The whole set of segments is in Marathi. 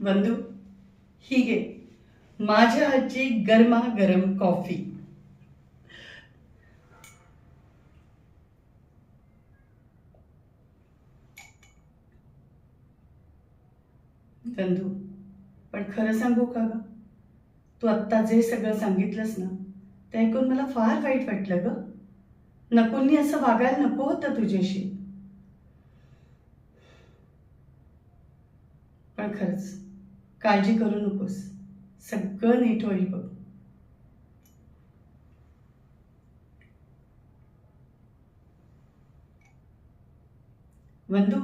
बंधू, ही घे माझ्या हातची गरमागरम कॉफी. बंधू, पण खरं सांगू का ग, तू आत्ता जे सगळं सांगितलंस ना, ते ऐकून मला फार वाईट वाटलं ग. नकुलनी असं वागायला नको होतं तुझ्याशी. पण खरंच काळजी करू नकोस, सगळं नीट होईल बघ. बंधू,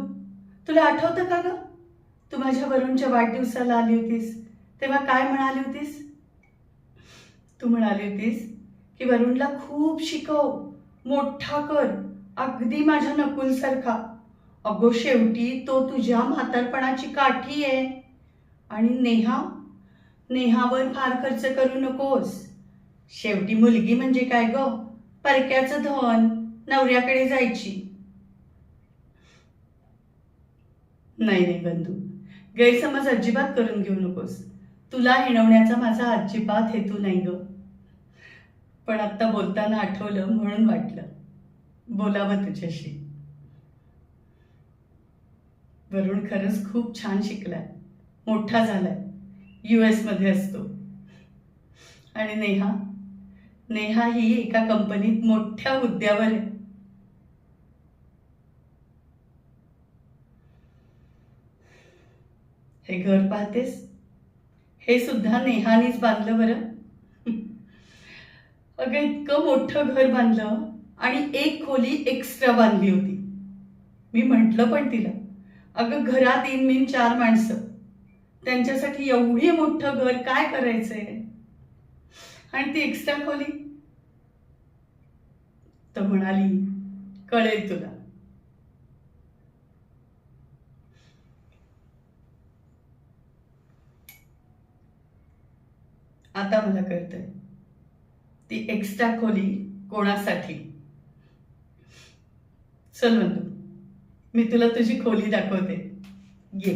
तुला आठवतं का ग, तू माझ्या वरुणच्या वाढदिवसाला आली होतीस तेव्हा काय म्हणाली होतीस? तू म्हणाली होतीस की वरुणला खूप शिकव, मोठा कर, अगदी माझ्या नकुल सारखा. अगो शेवटी तो तुझ्या म्हातारपणाची काठी आहे. आणि नेहावर फार खर्च करू नकोस. शेवटी मुलगी म्हणजे काय ग, परक्याचं धन, नवऱ्याकडे जायची. नाही नाही बंधू, गैरसमज अजिबात करून घेऊ नकोस. तुला हिणवण्याचा माझा अजिबात हेतू नाही ग. पण आत्ता बोलताना आठवलं म्हणून वाटलं बोलावं तुझ्याशी. वरुण खरंच खूप छान शिकलाय, मोठा झालाय, US मध्ये असतो. आणि नेहा ही एका कंपनीत मोठ्या हुद्द्यावर आहे. हे घर पाहतेस, हे सुद्धा नेहानीच बांधलं बरं. अगं इतकं मोठं घर बांधलं आणि एक खोली एक्स्ट्रा बांधली होती. मी म्हटलं पण तिला, अगं घरात 4 माणसं, त्यांच्यासाठी एवढी मोठं घर काय करायचंय, आणि ती एक्स्ट्रा खोली. तर म्हणाली, कळेल तुला. आता मला कळतंय ती एक्स्ट्रा खोली कोणासाठी. चल बंधू, मी तुला तुझी खोली दाखवते, ये.